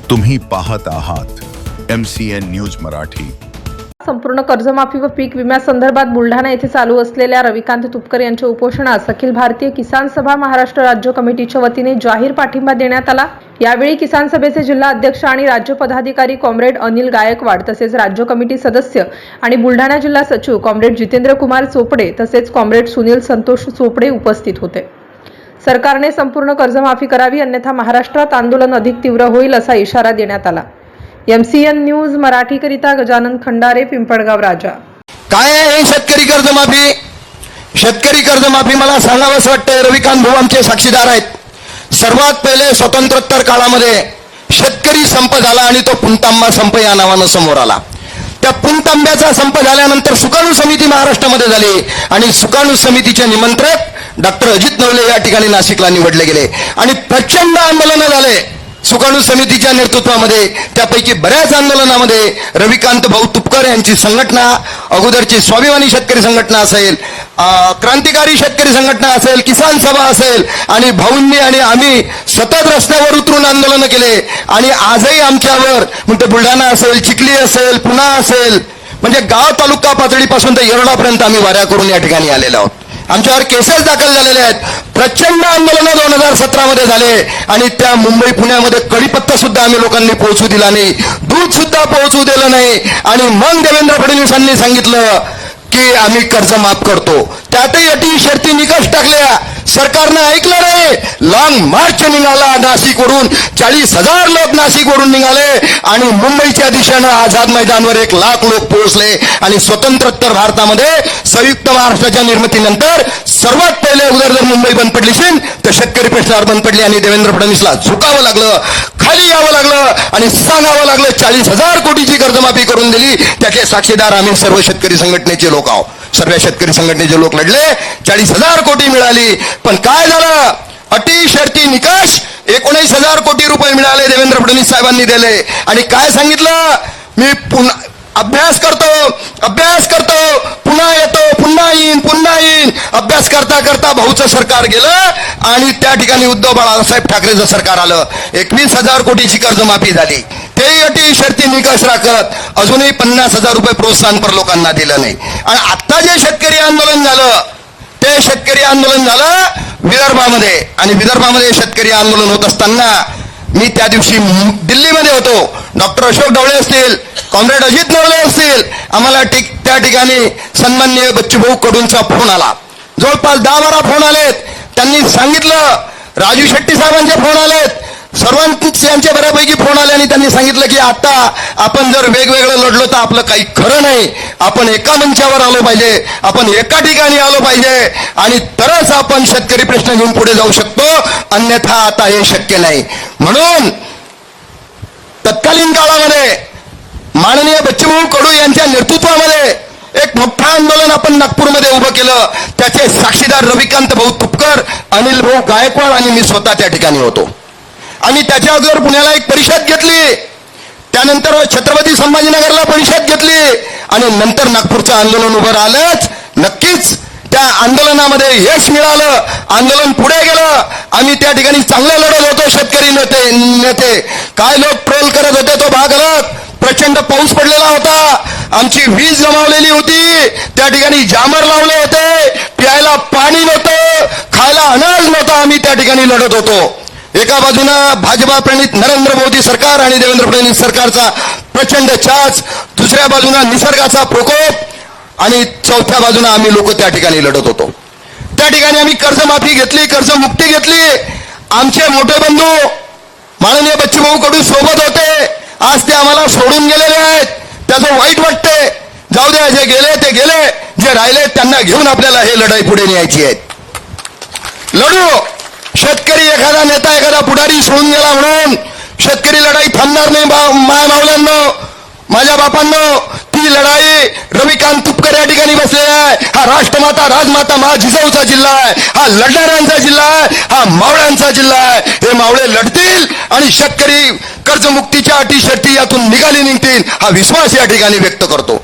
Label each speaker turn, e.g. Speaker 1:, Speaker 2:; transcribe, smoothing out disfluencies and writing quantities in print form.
Speaker 1: तुम्ही पाहत आहात MCN न्यूज मराठी।
Speaker 2: संपूर्ण कर्जमाफी व पीक विम्यासंदर्भात बुलढाणा येथे चालू असलेल्या रविकांत तुपकर यांच्या उपोषणास अखिल भारतीय किसान सभा महाराष्ट्र राज्य कमिटीच्या वतीने जाहीर पाठिंबा देण्यात आला। यावेळी किसान सभेचे जिल्हा अध्यक्ष आणि राज्य पदाधिकारी कॉम्रेड अनिल गायकवाड तसेच राज्य कमिटी सदस्य आणि बुलढाणा जिल्हा सचिव कॉम्रेड जितेंद्र कुमार चोपडे तसेच कॉम्रेड सुनील संतोष चोपडे उपस्थित होते। सरकारने संपूर्ण कर्जमाफी करावी अन्यथा महाराष्ट्रात आंदोलन अधिक तीव्र होईल असा इशारा देण्यात आला। MCN न्यूज मराठीकरिता गजानन खंडारे, पिंपळगाव राजा।
Speaker 3: काय आहे शेतकरी कर्जमाफी? शेतकरी कर्जमाफी मला सांगावंच वाटतं, रविकांत भाऊ आमचे साक्षीदार आहेत। सर्वात पहिले स्वातंत्र्योत्तर काळामध्ये शेतकरी संप झाला आणि तो पुणतांबा संप या नावानं समोर आला। त्या पुणतांब्याचा संप झाल्यानंतर सुकाणू समिती महाराष्ट्रामध्ये झाली आणि सुकाणू समितीचे निमंत्रक डॉक्टर अजित नवले या ठिकाणी नाशिकला निवडले गेले आणि प्रचंड आंदोलन झाले सुकाणू समितीच्या नेतृत्वामध्ये। त्यापैकी बऱ्याच आंदोलनामध्ये रविकांत भाऊ तुपकर यांची संघटना, अगोदरची स्वाभिमानी शेतकरी संघटना असेल, क्रांतिकारी शेतकरी संघटना असेल, किसान सभा असेल आणि भाऊंनी आणि आम्ही सतत रस्त्यावर उतरून आंदोलन केले आणि आजही आमच्यावर म्हणजे बुलढाणा असेल, चिखली असेल, पुणा असेल, म्हणजे गाव तालुका पातळीपासून तर येरडापर्यंत आम्ही वाऱ्या करून या ठिकाणी आलेलो आहोत। आमच्यावर केसेस दाखल झालेले आहेत। प्रचंड आंदोलन 2017 मध्ये झाले आणि त्या मुंबई पुण्यामध्ये कढीपत्ता सुद्धा आम्ही लोकांनी पोहोचू दिला नाही, दूध सुद्धा पोहोचू दिलं नाही आणि मग देवेंद्र फडणवीसांनी सांगितलं की आम्ही कर्ज माफ करतो। त्यातही अटी शर्ती निकष टाकल्या, सरकारनं ऐकलं नाही। लॉंग मार्च निघाला नाशिकवरून, 40,000 लोक नाशिकवरून निघाले आणि मुंबईच्या दिशेनं आझाद मैदानवर 1,00,000 लोक पोहोचले आणि स्वतंत्रोत्तर भारतामध्ये संयुक्त महाराष्ट्राच्या निर्मितीनंतर सर्वात पहिले उदर जर मुंबई बंद पडली असेल तर शेतकरी प्रश्नावर बंद पडली आणि देवेंद्र फडणवीसला झुकावं लागलं, खाली यावं लागलं आणि सांगावं लागलं 40,000 कोटीची कर्जमाफी करून दिली। त्याचे साक्षीदार आम्ही सर्व शेतकरी संघटनेचे लोक आहोत। सर्व शेतकरी संघटनेचे लोक लढले, 40,000 कोटी मिळाली। पण काय झालं? अटी शर्ती निकष 19,000 कोटी रुपये मिळाले, देवेंद्र फडणवीस साहेबांनी दिले आणि काय सांगितलं? मी पुन्हा अभ्यास करतो, पुन्हा येतो, पुन्हा येईन। अभ्यास करता करता भाऊचं सरकार गेलं आणि त्या ठिकाणी उद्धव बाळासाहेब ठाकरेचं सरकार आलं। 21,000 कोटीची कर्जमाफी झाली। तेही अटी शर्ती निकष राखत अजूनही 50,000 रुपये प्रोत्साहनपर लोकांना दिलं नाही। आणि आता जे शेतकरी आंदोलन झालं ते शेतकरी आंदोलन झालं विदर्भामध्ये आणि विदर्भामध्ये शेतकरी आंदोलन होत असताना मी त्या दिवशी दिल्लीमध्ये होतो। डॉक्टर अशोक ढवळे असतील, कॉम्रेड अजित नवले असतील, आम्हाला त्या ठिकाणी सन्माननीय बच्चूभाऊ कडूंचा फोन आला। जवळपास 10-12 फोन आलेत। त्यांनी सांगितलं, राजू शेट्टी साहेबांचे फोन आलेत, सर्वांचे बऱ्यापैकी फोन आले आणि त्यांनी सांगितलं की आता आपण जर वेगवेगळं लढलो तर आपलं काही खरं नाही, आपण एका मंचावर आलो पाहिजे, आपण एका ठिकाणी आलो पाहिजे आणि तरच आपण शेतकरी प्रश्न घेऊन पुढे जाऊ शकतो, अन्यथा आता हे शक्य नाही। म्हणून तत्कालीन काळामध्ये माननीय बच्चूभाऊ कडू यांच्या नेतृत्वामध्ये एक मोठं आंदोलन आपण नागपूरमध्ये उभं केलं। त्याचे साक्षीदार रविकांत भाऊ तुपकर, अनिल भाऊ गायकवाड आणि मी स्वतः त्या ठिकाणी होतो आणि त्याच्या अगोदर पुण्याला एक परिषद घेतली, त्यानंतर छत्रपती संभाजीनगरला परिषद घेतली आणि नंतर नागपूरचं आंदोलन उभं राहिलंच। नक्कीच त्या आंदोलनामध्ये यश मिळालं, आंदोलन पुढे गेलं। आम्ही त्या ठिकाणी चांगले लढत होतो। शेतकरी नेते काय लोक ट्रोल करत होते तो भाग अलग, प्रचंड पाऊस पडलेला होता, आमची वीज गमावलेली होती, त्या ठिकाणी जामर लावले होते, प्यायला पाणी नव्हतं, खायला अनाज नव्हता, आम्ही त्या ठिकाणी लढत होतो। एका बाजूला भाजपा प्रणित नरेंद्र मोदी सरकार आणि देवेंद्र फडणवीस सरकारचा प्रचंड चाच, दुसऱ्या बाजूला निसर्गाचा प्रकोप आणि चौथ्या बाजूला आम्ही लोक त्या ठिकाणी लढत होतो। त्या ठिकाणी आम्ही कर्जमाफी घेतली, कर्जमुक्ती घेतली। आमचे मोठे बंधू माननीय बच्चूभाऊ कडू सोबत होते, आज ते आम्हाला सोडून गेलेले आहेत, त्याचं वाईट वाटते। जाऊ द्या, जे गेले ते गेले, जे राहिले त्यांना घेऊन आपल्याला हे लढाई पुढे न्यायची आहे। लढू। शेतकरी एखादा नेता एखादा पुढारी सोडून गेला म्हणून शेतकरी लढाई थांबणार नाही। मावल्यांनो, माझ्या बापांनो, ती लढाई रविकांत तुपकर या ठिकाणी बसलेला आहे। हा राष्ट्रमाता राजमाता मा जिजाऊचा जिल्हा आहे, हा लढणाऱ्यांचा जिल्हा आहे, हा मावळ्यांचा जिल्हा आहे। हे मावळे लढतील आणि शेतकरी कर्जमुक्तीच्या अटी शर्ती यातून निघाली निघतील, हा विश्वास या ठिकाणी व्यक्त करतो।